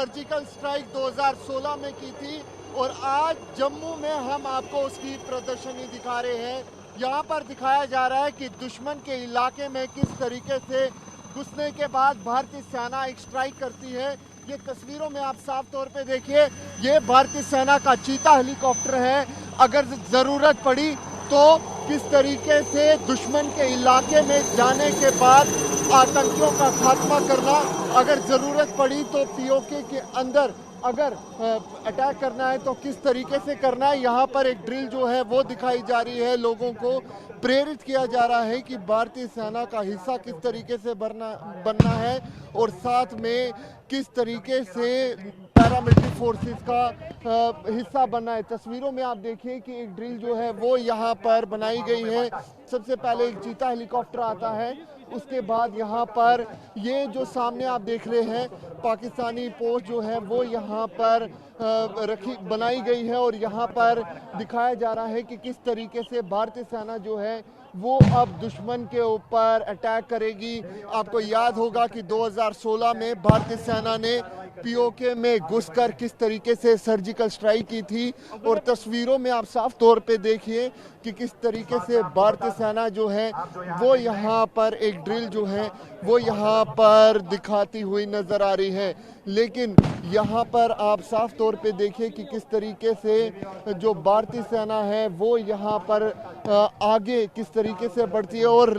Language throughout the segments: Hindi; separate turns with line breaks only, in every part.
सर्जिकल स्ट्राइक 2016 में की थी और आज जम्मू में हम आपको उसकी प्रदर्शनी दिखा रहे हैं। यहाँ पर दिखाया जा रहा है कि दुश्मन के इलाके में किस तरीके से घुसने के बाद भारतीय सेना एक स्ट्राइक करती है। ये तस्वीरों में आप साफ तौर पे देखिए, ये भारतीय सेना का चीता हेलीकॉप्टर है। अगर ज़रूरत पड़ी तो किस तरीके से दुश्मन के इलाके में जाने के बाद आतंकियों का खात्मा करना, अगर ज़रूरत पड़ी तो पीओके के अंदर अगर अटैक करना है तो किस तरीके से करना है। यहाँ पर एक ड्रिल जो है वो दिखाई जा रही है, लोगों को प्रेरित किया जा रहा है कि भारतीय सेना का हिस्सा किस तरीके से बनना है और साथ में किस तरीके से पैरामिलिट्री फोर्सेस का हिस्सा बनना है। तस्वीरों में आप देखिए कि एक ड्रिल जो है वो यहाँ पर बनाई गई है। सबसे पहले एक चीता हेलीकॉप्टर आता है, उसके बाद यहाँ पर ये जो सामने आप देख रहे हैं पाकिस्तानी पोस्ट जो है वो यहाँ पर बनाई गई है और यहाँ पर दिखाया जा रहा है कि किस तरीके से भारतीय सेना जो है वो अब दुश्मन के ऊपर अटैक करेगी। आपको याद होगा कि 2016 में भारतीय सेना ने पीओके में घुसकर किस तरीके से सर्जिकल स्ट्राइक की थी और तस्वीरों में आप साफ तौर पे देखिए कि किस तरीके से भारतीय सेना जो है वो यहाँ पर एक ड्रिल जो है वो यहाँ पर दिखाती हुई नजर आ रही है। लेकिन यहाँ पर आप साफ तौर पे देखिए कि किस तरीके से जो भारतीय सेना है वो यहाँ पर आगे किस तरीके से बढ़ती है और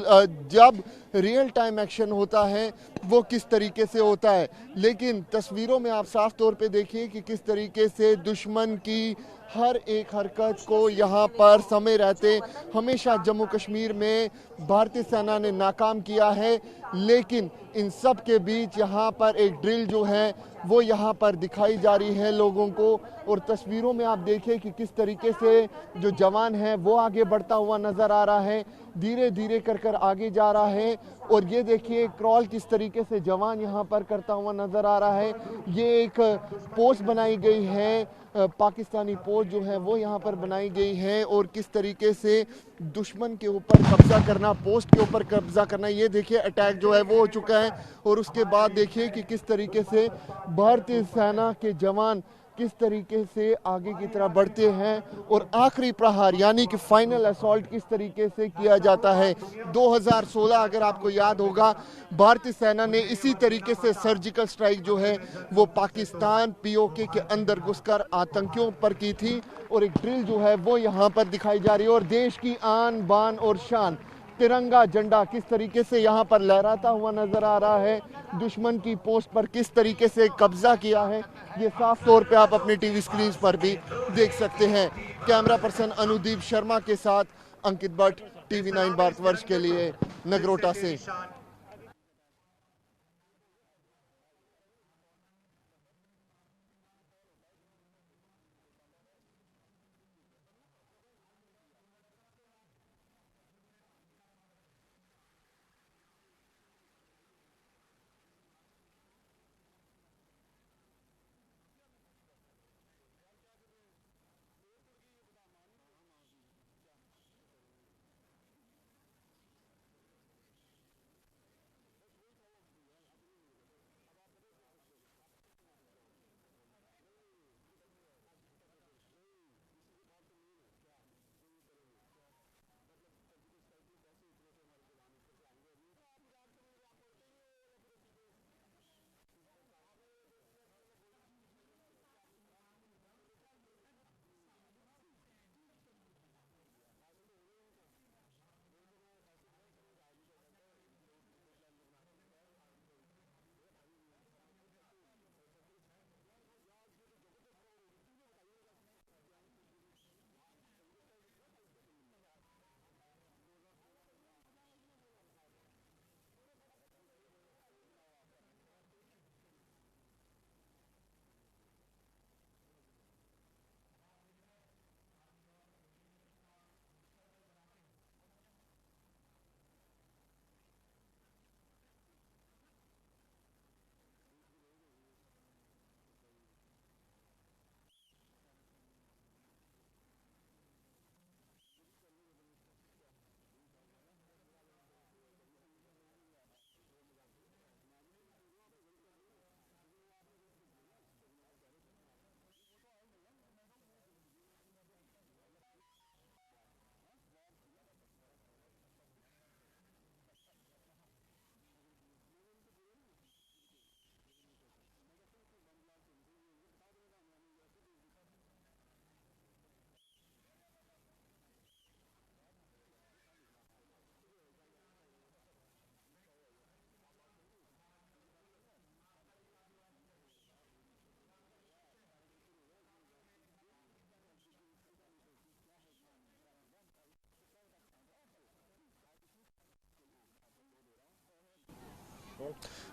जब रियल टाइम एक्शन होता है वो किस तरीके से होता है। लेकिन तस्वीरों में आप साफ तौर पे देखिए कि किस तरीके से दुश्मन की हर एक हरकत को यहाँ पर समय रहते हमेशा जम्मू कश्मीर में भारतीय सेना ने नाकाम किया है। लेकिन इन सब के बीच यहाँ पर एक ड्रिल जो है वो यहाँ पर दिखाई जा रही है लोगों को और तस्वीरों में आप देखिए कि किस तरीके से जो जवान है वो आगे बढ़ता हुआ नजर आ रहा है, धीरे धीरे कर आगे जा रहा है। और ये देखिए क्रॉल किस तरीके से जवान यहाँ पर करता हुआ नजर आ रहा है। ये एक पोस्ट बनाई गई है, पाकिस्तानी पोस्ट जो है वो यहाँ पर बनाई गई है और किस तरीके से दुश्मन के ऊपर कब्जा करना, पोस्ट के ऊपर कब्जा करना। ये देखिए अटैक जो है वो हो चुका है और उसके बाद देखिए कि किस तरीके से भारतीय सेना के जवान किस तरीके से आगे की तरफ बढ़ते हैं और आखिरी प्रहार यानी कि फाइनल असॉल्ट किस तरीके से किया जाता है। 2016 अगर आपको याद होगा भारतीय सेना ने इसी तरीके से सर्जिकल स्ट्राइक जो है वो पाकिस्तान पीओके के अंदर घुसकर आतंकियों पर की थी और एक ड्रिल जो है वो यहाँ पर दिखाई जा रही है और देश की आन बान और शान तिरंगा झंडा किस तरीके से यहाँ पर लहराता हुआ नजर आ रहा है। दुश्मन की पोस्ट पर किस तरीके से कब्जा किया है ये साफ तौर पे आप अपनी टीवी स्क्रीन पर भी देख सकते हैं। कैमरा पर्सन अनुदीप शर्मा के साथ अंकित भट्ट, टीवी 9 भारतवर्ष के लिए नगरोटा से।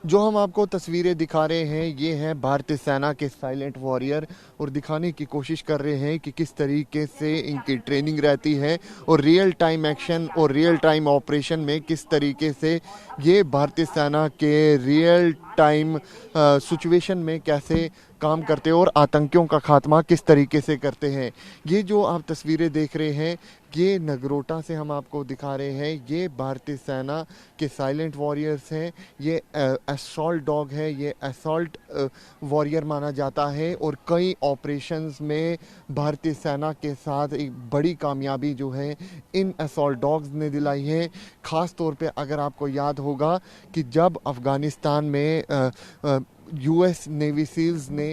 जो हम आपको तस्वीरें दिखा रहे हैं ये हैं भारतीय सेना के साइलेंट वॉरियर और दिखाने की कोशिश कर रहे हैं कि किस तरीके से इनकी ट्रेनिंग रहती है और रियल टाइम एक्शन और रियल टाइम ऑपरेशन में किस तरीके से ये भारतीय सेना के रियल टाइम सिचुएशन में कैसे काम करते हैं और आतंकियों का खात्मा किस तरीके से करते हैं। ये जो आप तस्वीरें देख रहे हैं ये नगरोटा से हम आपको दिखा रहे हैं। ये भारतीय सेना के साइलेंट वॉरियर्स हैं। ये असॉल्ट डॉग है, ये असॉल्ट वॉरियर माना जाता है और कई ऑपरेशंस में भारतीय सेना के साथ एक बड़ी कामयाबी जो है इन असॉल्ट डॉग्स ने दिलाई है। ख़ास तौर पे अगर आपको याद होगा कि जब अफ़गानिस्तान में यूएस नेवी सील्स ने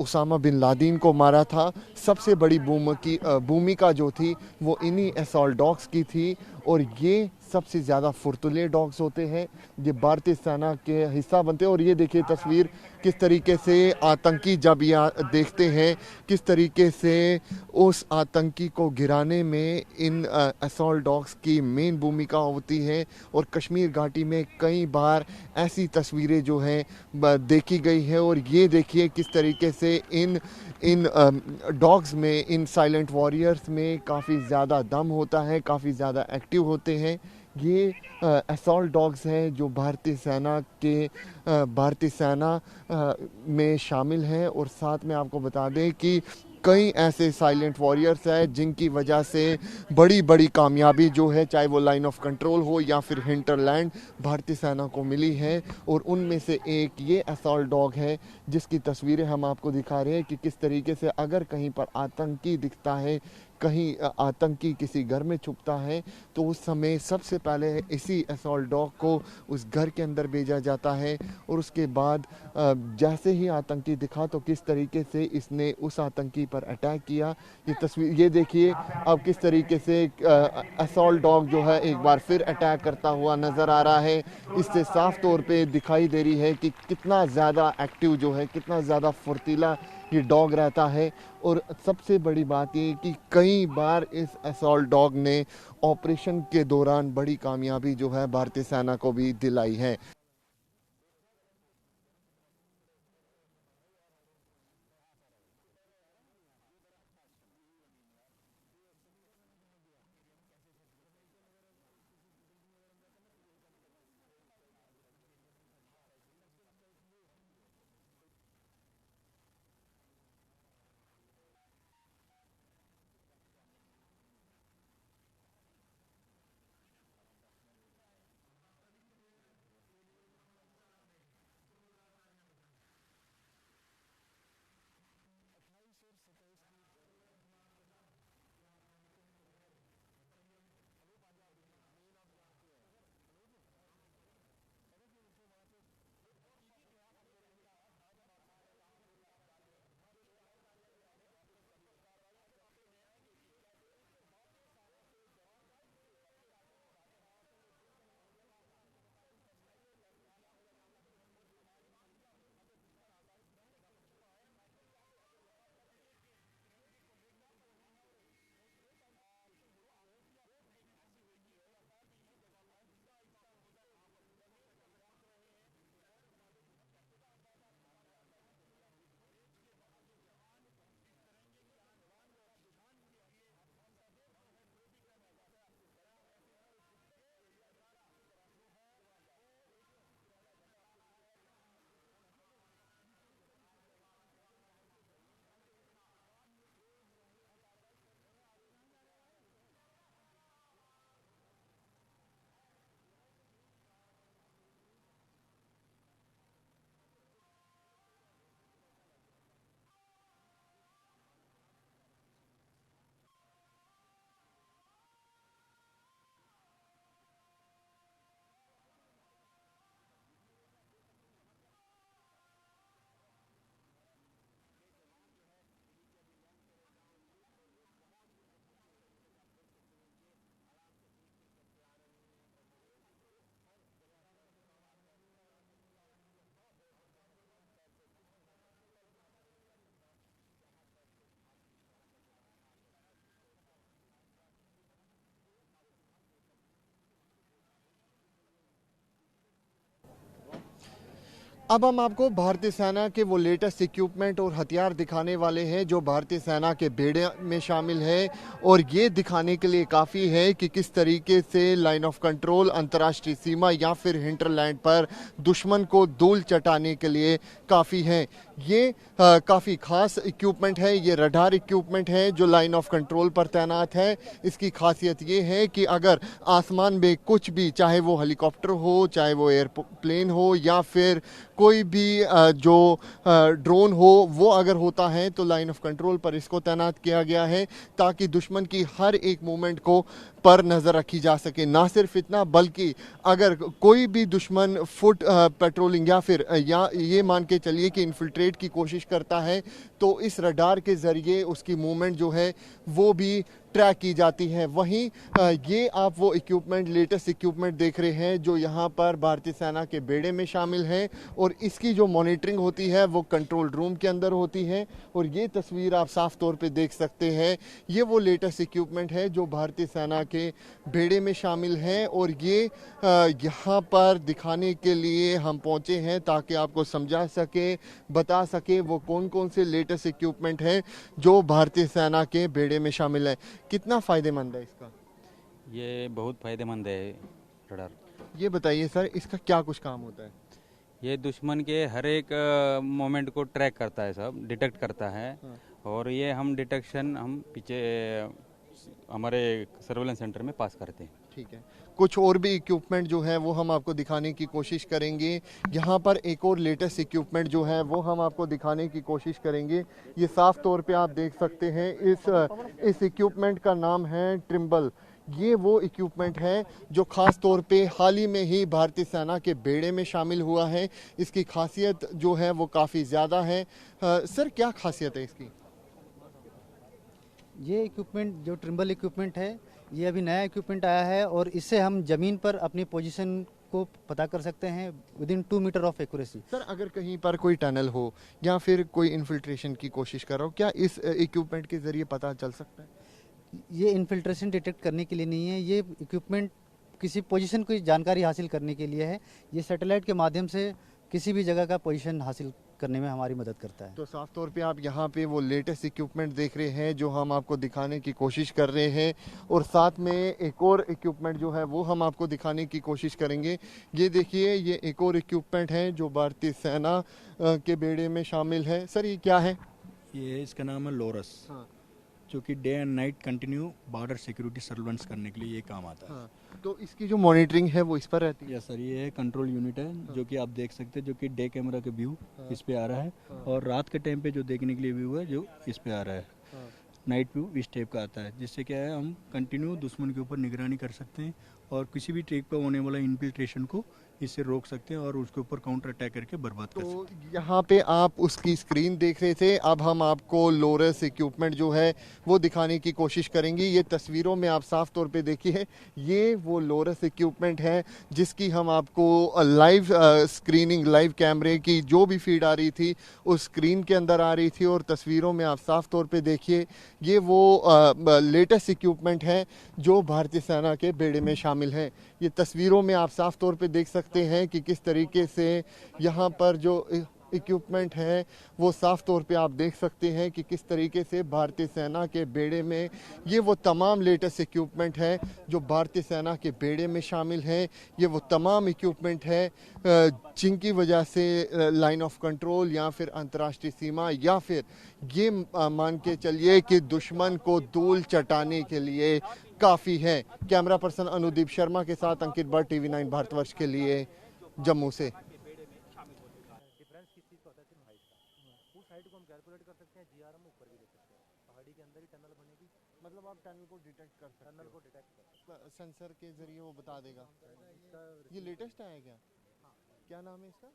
उसामा बिन लादेन को मारा था, सबसे बड़ी भूमिका जो थी वो इन्हीं असॉल्ट डॉग्स की थी और ये सबसे ज़्यादा फुर्तुले डॉग्स होते हैं। ये भारतीय सेना के हिस्सा बनते हैं और ये देखिए तस्वीर किस तरीके से आतंकी जब यहाँ देखते हैं किस तरीके से उस आतंकी को गिराने में इन असॉल्ट डॉग्स की मेन भूमिका होती है। और कश्मीर घाटी में कई बार ऐसी तस्वीरें जो हैं देखी गई है और ये देखिए किस तरीके से इन इन डॉग्स में, इन साइलेंट वॉरियर्स में काफ़ी ज़्यादा दम होता है, काफ़ी ज़्यादा एक्टिव होते हैं। ये असॉल्ट डॉग्स हैं जो भारतीय सेना में शामिल हैं और साथ में आपको बता दें कि कई ऐसे साइलेंट वॉरियर्स हैं जिनकी वजह से बड़ी बड़ी कामयाबी जो है चाहे वो लाइन ऑफ कंट्रोल हो या फिर हिंटरलैंड भारतीय सेना को मिली है। और उनमें से एक ये असॉल्ट डॉग है जिसकी तस्वीरें हम आपको दिखा रहे हैं कि किस तरीके से अगर कहीं पर आतंकी दिखता है, कहीं आतंकी किसी घर में छुपता है तो उस समय सबसे पहले इसी असॉल्ट डॉग को उस घर के अंदर भेजा जाता है और उसके बाद जैसे ही आतंकी दिखा तो किस तरीके से इसने उस आतंकी पर अटैक किया। ये तस्वीर ये देखिए अब किस तरीके से असॉल्ट डॉग जो है एक बार फिर अटैक करता हुआ नज़र आ रहा है। इससे साफ तौर पे दिखाई दे रही है कि कितना ज़्यादा एक्टिव जो है, कितना ज़्यादा फुर्तीला ये डॉग रहता है। और सबसे बड़ी बात ये कि कई बार इस असॉल्ट डॉग ने ऑपरेशन के दौरान बड़ी कामयाबी जो है भारतीय सेना को भी दिलाई है। अब हम आपको भारतीय सेना के वो लेटेस्ट इक्विपमेंट और हथियार दिखाने वाले हैं जो भारतीय सेना के बेड़े में शामिल है, और ये दिखाने के लिए काफ़ी है कि किस तरीके से लाइन ऑफ कंट्रोल, अंतर्राष्ट्रीय सीमा या फिर हिंटरलैंड पर दुश्मन को धूल चटाने के लिए काफ़ी है। ये काफ़ी खास इक्विपमेंट है, ये रडार इक्विपमेंट है जो लाइन ऑफ कंट्रोल पर तैनात है। इसकी खासियत ये है कि अगर आसमान में कुछ भी, चाहे वो हेलीकॉप्टर हो, चाहे वो एयरप्लेन हो या फिर कोई भी जो ड्रोन हो, वो अगर होता है तो लाइन ऑफ कंट्रोल पर इसको तैनात किया गया है ताकि दुश्मन की हर एक मूवमेंट को पर नज़र रखी जा सके। ना सिर्फ इतना, बल्कि अगर कोई भी दुश्मन फुट पेट्रोलिंग या फिर या ये मान के चलिए कि इन्फिल्ट्रेट की कोशिश करता है तो इस रडार के ज़रिए उसकी मूवमेंट जो है वो भी ट्रैक की जाती है। वहीं ये आप वो इक्विपमेंट, लेटेस्ट इक्विपमेंट देख रहे हैं जो यहाँ पर भारतीय सेना के बेड़े में शामिल हैं, और इसकी जो मॉनिटरिंग होती है वो कंट्रोल रूम के अंदर होती है। और ये तस्वीर आप साफ तौर पे देख सकते हैं, ये वो लेटेस्ट इक्विपमेंट है जो भारतीय सेना के बेड़े में शामिल हैं, और ये यहाँ पर दिखाने के लिए हम पहुँचे हैं ताकि आपको समझा सके, बता सके वो कौन कौन से लेटेस्ट इक्विपमेंट हैं जो भारतीय सेना के बेड़े में शामिल है। कितना फ़ायदेमंद है इसका?
ये बहुत फ़ायदेमंद है रडार।
ये बताइए सर, इसका क्या कुछ काम होता है?
ये दुश्मन के हर एक मोमेंट को ट्रैक करता है, सब डिटेक्ट करता है।
हाँ।
और ये हम डिटेक्शन हम पीछे हमारे सर्वेलेंस सेंटर में पास करते हैं।
ठीक है, कुछ और भी इक्विपमेंट जो है वो हम आपको दिखाने की कोशिश करेंगे। यहाँ पर एक और लेटेस्ट इक्विपमेंट जो है वो हम आपको दिखाने की कोशिश करेंगे। ये साफ तौर पे आप देख सकते हैं, इस इक्विपमेंट का नाम है ट्रिम्बल। ये वो इक्विपमेंट है जो ख़ास तौर पे हाल ही में ही भारतीय सेना के बेड़े में शामिल हुआ है। इसकी खासियत जो है वो काफ़ी ज़्यादा है। सर, क्या खासियत है इसकी?
ये इक्विपमेंट जो ट्रिम्बल इक्विपमेंट है, ये अभी नया इक्विपमेंट आया है और इससे हम ज़मीन पर अपनी पोजीशन को पता कर सकते हैं within 2 meter of accuracy.
Sir, अगर कहीं पर कोई टनल हो या फिर कोई इन्फिल्ट्रेशन की कोशिश कर रहा हो, क्या इस इक्विपमेंट के ज़रिए पता चल सकता है?
ये इन्फिल्ट्रेशन डिटेक्ट करने के लिए नहीं है, ये इक्विपमेंट किसी पोजीशन की जानकारी हासिल करने के लिए है। ये सैटेलाइट के माध्यम से किसी भी जगह का पोजीशन हासिल करने में हमारी मदद करता है।
तो साफ तौर पे आप यहाँ पे वो लेटेस्ट इक्विपमेंट देख रहे हैं जो हम आपको दिखाने की कोशिश कर रहे हैं, और साथ में एक और इक्विपमेंट जो है वो हम आपको दिखाने की कोशिश करेंगे। ये देखिए, ये एक और इक्विपमेंट है जो भारतीय सेना के बेड़े में शामिल है। सर, ये क्या है?
ये इसका नाम है लोरस।
हाँ।
जो कि day and night continue border security surveillance करने के लिए ये काम आता है।
हाँ, तो इसकी जो मॉनिटरिंग है वो इस पर रहती है?
यस सर, ये कंट्रोल यूनिट है जो कि आप देख सकते हैं, जो कि डे कैमरा के व्यू इस पे आ रहा है, और रात के टाइम पे जो देखने के लिए व्यू है जो इस पे आ रहा है, नाइट व्यू इस टाइप का आता है, जिससे क्या है हम कंटिन्यू दुश्मन के ऊपर निगरानी कर सकते हैं और किसी भी टाइप का होने वाला इन्फिल्ट्रेशन को इससे रोक सकते हैं और उसके ऊपर काउंटर अटैक करके बर्बाद कर सकते हैं।
तो यहाँ पे आप उसकी स्क्रीन देख रहे थे, अब हम आपको लोरस इक्विपमेंट जो है वो दिखाने की कोशिश करेंगे। ये तस्वीरों में आप साफ तौर पे देखिए, ये वो लोरस इक्विपमेंट है जिसकी हम आपको लाइव स्क्रीनिंग, लाइव कैमरे की जो भी फीड आ रही थी उस स्क्रीन के अंदर आ रही थी, और तस्वीरों में आप साफ तौर पे देखिए, ये वो लेटेस्ट इक्विपमेंट है जो भारतीय सेना के बेड़े में शामिल है। ये तस्वीरों में आप साफ तौर पे देख सकते हैं कि किस तरीके से यहाँ पर जो इक्विपमेंट है वो साफ तौर पे आप देख सकते हैं कि किस तरीके से भारतीय सेना के बेड़े में ये वो तमाम लेटेस्ट इक्विपमेंट है जो भारतीय सेना के बेड़े में शामिल हैं। ये वो तमाम इक्विपमेंट है जिनकी वजह से लाइन ऑफ कंट्रोल या फिर अंतर्राष्ट्रीय सीमा या फिर ये मान के चलिए कि दुश्मन को धूल चटाने के लिए काफ़ी है। कैमरा पर्सन अनुदीप शर्मा के साथ अंकित भट्ट, TV9 भारतवर्ष के लिए, जम्मू से। मतलब आप टनल को डिटेक्ट कर सकते हैं, टनल को डिटेक्ट सेंसर के जरिए वो बता देगा। ये लेटेस्ट आया क्या? क्या नाम है इसका?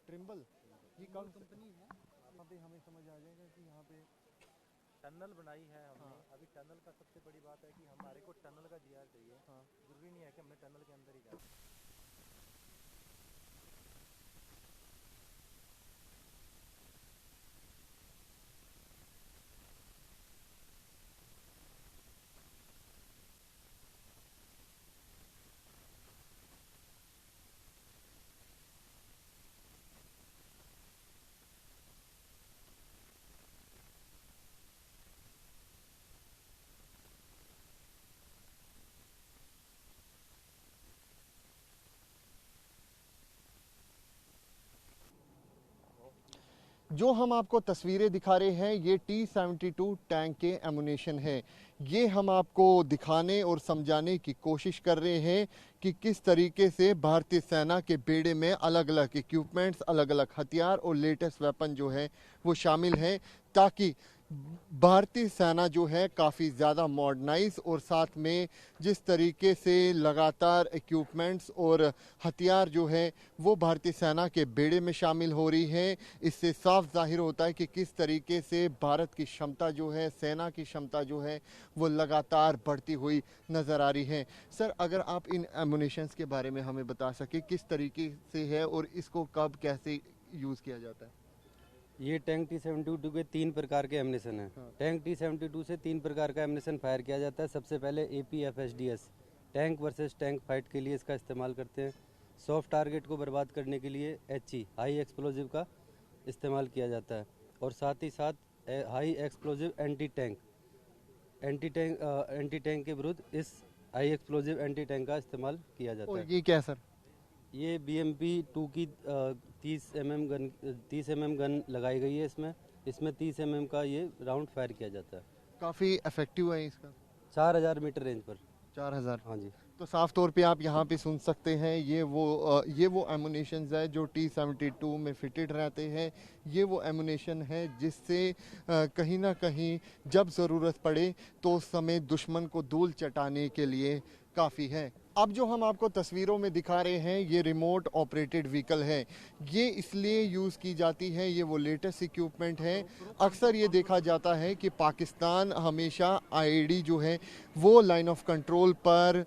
ट्रिम्बल। ये कौन कंपनी है? यहाँ पे हमें समझ आ जाएगा कि यहाँ पे
टनल बनाई है हमने। अभी टनल का सबसे बड़ी बात है कि हमारे को टनल का जीआर चाहिए। जरूरी नहीं है कि हमने टनल के अंदर ही जाना।
जो हम आपको तस्वीरें दिखा रहे हैं ये T-72 टैंक के एमुनेशन है। ये हम आपको दिखाने और समझाने की कोशिश कर रहे हैं कि किस तरीके से भारतीय सेना के बेड़े में अलग अलग इक्विपमेंट्स, अलग अलग हथियार और लेटेस्ट वेपन जो है वो शामिल हैं, ताकि भारतीय सेना जो है काफ़ी ज़्यादा मॉडर्नाइज और साथ में जिस तरीके से लगातार इक्विपमेंट्स और हथियार जो है वो भारतीय सेना के बेड़े में शामिल हो रही है, इससे साफ जाहिर होता है कि किस तरीके से भारत की क्षमता जो है, सेना की क्षमता जो है वो लगातार बढ़ती हुई नज़र आ रही है। सर, अगर आप इन एमुनेशंस के बारे में हमें बता सके किस तरीके से है और इसको कब कैसे यूज़ किया जाता है।
ये टैंक T-72 के 3 प्रकार के एमुनेशन हैं। टैंक T-72 से 3 प्रकार का एमुनेशन फायर किया जाता है। सबसे पहले APFSDS tank versus tank fight के लिए इसका इस्तेमाल करते हैं। सॉफ्ट टारगेट को बर्बाद करने के लिए HE हाई एक्सप्लोजिव का इस्तेमाल किया जाता है और साथ ही साथ हाई एक्सप्लोजिव एंटी टैंक के विरुद्ध इस हाई एक्सप्लोजिव एंटी टैंक का इस्तेमाल किया जाता है।
ये क्या है सर?
ये BMP-2 की 30 mm गन लगाई गई है। इसमें 30 mm का ये राउंड फायर किया जाता है।
काफ़ी इफेक्टिव है इसका।
4000 मीटर रेंज पर।
4000।
हाँ जी।
तो साफ तौर पे आप यहाँ पे सुन सकते हैं ये वो एमुनेशंस है जो T-72 में फिटेड रहते हैं। ये वो एमुनेशन है जिससे कहीं ना कहीं जब ज़रूरत पड़े तो उस समय दुश्मन को धूल चटाने के लिए काफ़ी है। अब जो हम आपको तस्वीरों में दिखा रहे हैं ये रिमोट ऑपरेटेड व्हीकल है। ये इसलिए यूज़ की जाती है, ये वो लेटेस्ट इक्विपमेंट है। अक्सर ये देखा जाता है कि पाकिस्तान हमेशा IED जो है वो लाइन ऑफ कंट्रोल पर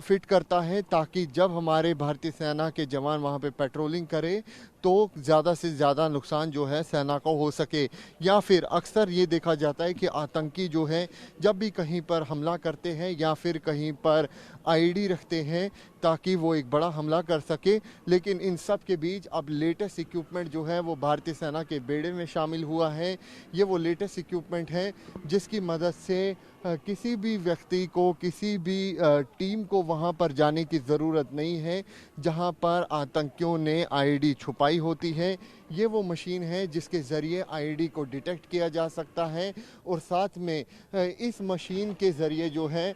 फिट करता है, ताकि जब हमारे भारतीय सेना के जवान वहाँ पे पेट्रोलिंग करें तो ज़्यादा से ज़्यादा नुकसान जो है सेना को हो सके। या फिर अक्सर ये देखा जाता है कि आतंकी जो है जब भी कहीं पर हमला करते हैं या फिर कहीं पर IED रखते हैं ताकि वो एक बड़ा हमला कर सके। लेकिन इन सब के बीच अब लेटेस्ट इक्विपमेंट जो है वो भारतीय सेना के बेड़े में शामिल हुआ है। ये वो लेटेस्ट इक्विपमेंट है जिसकी मदद से किसी भी व्यक्ति को, किसी भी टीम को वहाँ पर जाने की ज़रूरत नहीं है जहाँ पर आतंकियों ने IED छुपाई होती है। ये वो मशीन है जिसके ज़रिए IED को डिटेक्ट किया जा सकता है और साथ में इस मशीन के ज़रिए जो है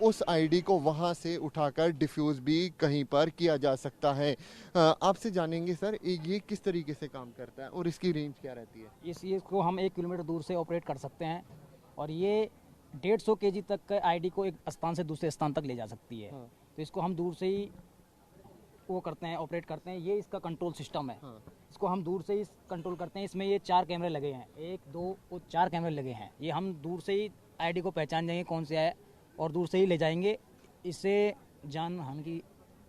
उस IED को वहाँ से उठाकर डिफ्यूज़ भी कहीं पर किया जा सकता है। आपसे जानेंगे सर ये किस तरीके से काम करता है और इसकी रेंज क्या रहती है?
इसको हम 1 किलोमीटर दूर से ऑपरेट कर सकते हैं और ये 150 kg तक के IED को एक स्थान से दूसरे स्थान तक ले जा सकती है। तो इसको हम दूर से ही वो करते हैं, ऑपरेट करते हैं। ये इसका कंट्रोल सिस्टम है। इसको हम दूर से ही कंट्रोल करते हैं। इसमें ये 4 कैमरे लगे हैं, 1 2 और 4 कैमरे लगे हैं। ये हम दूर से ही IED को पहचान जाएंगे कौन से है और दूर से ही ले जाएंगे। इससे जान हानि की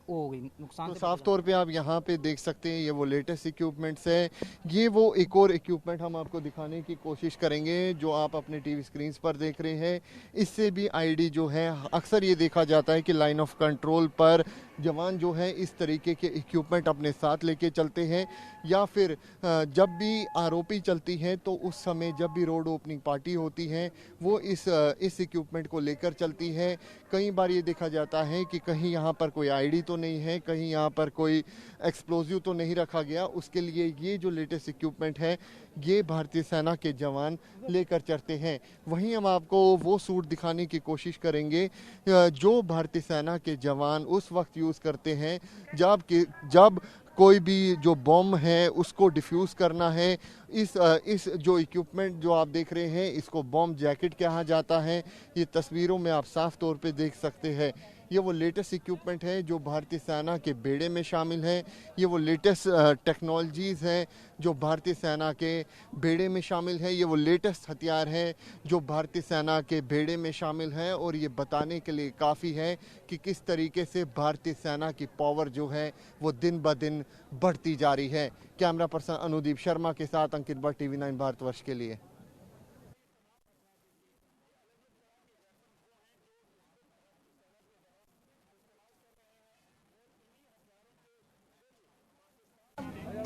वो हो गई, नुकसान।
तो साफ तौर पे आप यहाँ पे देख सकते हैं ये वो लेटेस्ट इक्विपमेंट्स है। ये वो एक और इक्विपमेंट हम आपको दिखाने की कोशिश करेंगे जो आप अपने टीवी स्क्रीन्स पर देख रहे हैं। इससे भी IED जो है अक्सर ये देखा जाता है कि लाइन ऑफ कंट्रोल पर जवान जो है इस तरीके के इक्विपमेंट अपने साथ लेके चलते हैं या फिर जब भी आरोपी चलती है तो उस समय जब भी रोड ओपनिंग पार्टी होती है वो इस इक्विपमेंट को लेकर चलती है। कई बार ये देखा जाता है कि कहीं यहाँ पर कोई IED तो नहीं है, कहीं यहाँ पर कोई एक्सप्लोजिव तो नहीं रखा गया। उसके लिए ये जो लेटेस्ट इक्विपमेंट है ये भारतीय सेना के जवान लेकर चलते हैं। वहीं हम आपको वो सूट दिखाने की कोशिश करेंगे जो भारतीय सेना के जवान उस वक्त यूज़ करते हैं जब कोई भी जो बॉम्ब है उसको डिफ्यूज़ करना है। इस जो इक्विपमेंट जो आप देख रहे हैं इसको बॉम्ब जैकेट कहा जाता है। ये तस्वीरों में आप साफ तौर पे देख सकते हैं। ये वो लेटेस्ट इक्विपमेंट है जो भारतीय सेना के बेड़े में शामिल है। ये वो लेटेस्ट टेक्नोलॉजीज़ हैं जो भारतीय सेना के बेड़े में शामिल है। ये वो लेटेस्ट हथियार हैं जो भारतीय सेना के बेड़े में शामिल हैं और ये बताने के लिए काफ़ी है कि किस तरीके से भारतीय सेना की पावर जो है वो दिन ब दिन बढ़ती जा रही है। कैमरा पर्सन अनुदीप शर्मा के साथ अंकित भट्ट, TV9 भारतवर्ष के लिए।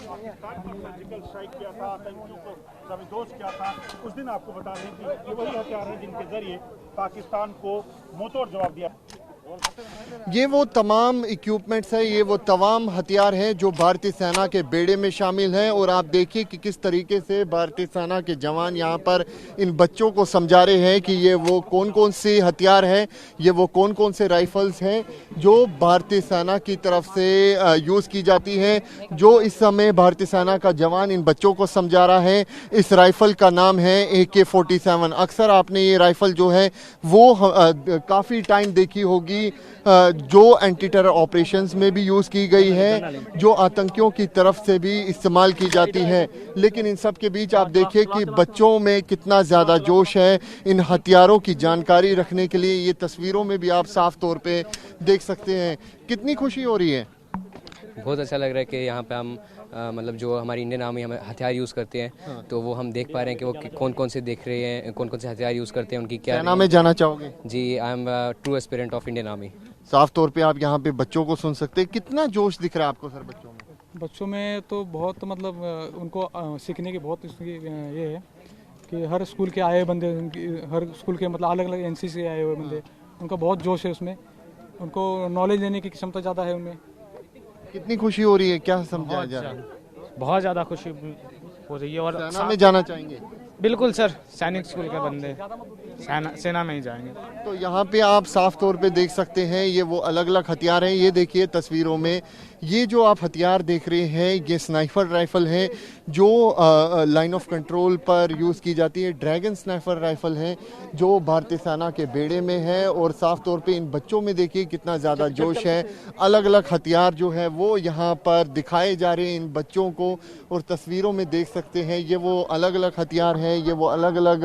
पाकिस्तान पर सर्जिकल स्ट्राइक किया था, आतंकियों को दबिदोश किया था, उस दिन आपको बता दें कि ये वही हथियार है जिनके जरिए पाकिस्तान को मुंहतोड़ जवाब दिया।
ये वो तमाम इक्विपमेंट्स है, ये वो तमाम हथियार हैं जो भारतीय सेना के बेड़े में शामिल हैं। और आप देखिए कि किस तरीके से भारतीय सेना के जवान यहाँ पर इन बच्चों को समझा रहे हैं कि ये वो कौन कौन से हथियार हैं, ये वो कौन कौन से राइफल्स हैं जो भारतीय सेना की तरफ से यूज़ की जाती है। जो इस समय भारतीय सेना का जवान इन बच्चों को समझा रहा है, इस राइफल का नाम है AK-47। अक्सर आपने ये राइफल जो है वो काफ़ी टाइम देखी होगी, जो एंटी टेरर ऑपरेशंस में भी यूज़ की गई है, जो आतंकियों की तरफ से भी इस्तेमाल की जाती है। लेकिन इन सब के बीच आप देखिए कि बच्चों में कितना ज़्यादा जोश है इन हथियारों की जानकारी रखने के लिए। ये तस्वीरों में भी आप साफ तौर पे देख सकते हैं। कितनी खुशी हो रही है?
बहुत अच्छा लग रहा है कि यहाँ पे हम मतलब जो हमारी इंडियन आर्मी हमें हथियार यूज़ करते हैं, तो वो हम देख पा रहे हैं कि वो कौन कौन से देख रहे हैं, कौन कौन से हथियार यूज़ करते हैं, उनकी क्या
सेना में जाना चाहोगे?
जी, I am true aspirant of Indian army.
साफ तौर पे आप यहाँ पे बच्चों को सुन सकते हैं। कितना जोश दिख रहा है आपको सर बच्चों में?
बच्चों में तो बहुत मतलब उनको सीखने की बहुत ये है कि हर स्कूल के आए बंदे, हर स्कूल के मतलब अलग अलग NCC से आए हुए बंदे, उनका बहुत जोश है उसमें, उनको नॉलेज लेने की क्षमता ज़्यादा है उनमें।
कितनी खुशी हो रही है, क्या समझाया जा रहा है?
बहुत ज़्यादा खुशी हो रही है। और
सेना में जाना चाहेंगे?
बिल्कुल सर, सैनिक स्कूल के बंदे सेना में ही जाएंगे।
तो यहाँ पे आप साफ तौर पे देख सकते हैं ये वो अलग अलग हथियार हैं। ये देखिए तस्वीरों में ये जो आप हथियार देख रहे हैं ये स्नाइपर राइफल है जो लाइन ऑफ कंट्रोल पर यूज़ की जाती है। ड्रैगन स्नाइपर राइफल है जो भारतीय सेना के बेड़े में है। और साफ तौर पे इन बच्चों में देखिए कितना ज़्यादा जोश है। अलग अलग हथियार जो है वो यहाँ पर दिखाए जा रहे हैं इन बच्चों को। और तस्वीरों में देख सकते हैं ये वो अलग अलग हथियार हैं, ये वो अलग अलग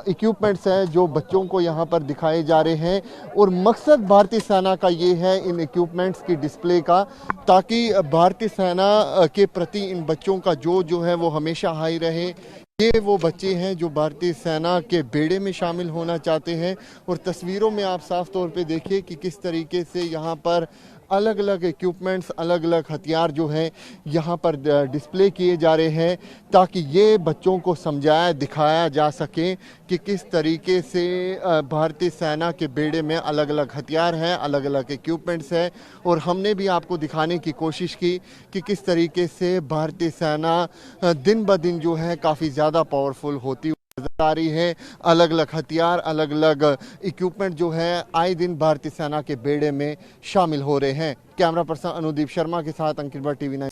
इक्विपमेंट्स हैं जो बच्चों को यहाँ पर दिखाए जा रहे हैं। और मकसद भारतीय सेना का ये है इन इक्विपमेंट्स की डिस्प्ले का, ताकि भारतीय सेना के प्रति इन बच्चों का जो है वो हमेशा हाई रहे। ये वो बच्चे हैं जो भारतीय सेना के बेड़े में शामिल होना चाहते हैं। और तस्वीरों में आप साफ तौर पे देखिए कि किस तरीके से यहाँ पर अलग अलग इक्विपमेंट्स, अलग अलग हथियार जो हैं यहाँ पर डिस्प्ले किए जा रहे हैं, ताकि ये बच्चों को समझाया दिखाया जा सके कि किस तरीके से भारतीय सेना के बेड़े में अलग अलग हथियार हैं, अलग अलग इक्विपमेंट्स हैं। और हमने भी आपको दिखाने की कोशिश की कि किस तरीके से भारतीय सेना दिन ब दिन जो है काफ़ी ज़्यादा पावरफुल होती नजर आ रही है। अलग अलग हथियार, अलग अलग इक्विपमेंट जो है आए दिन भारतीय सेना के बेड़े में शामिल हो रहे हैं। कैमरा पर्सन अनुदीप शर्मा के साथ अंकित भट्ट, TV9।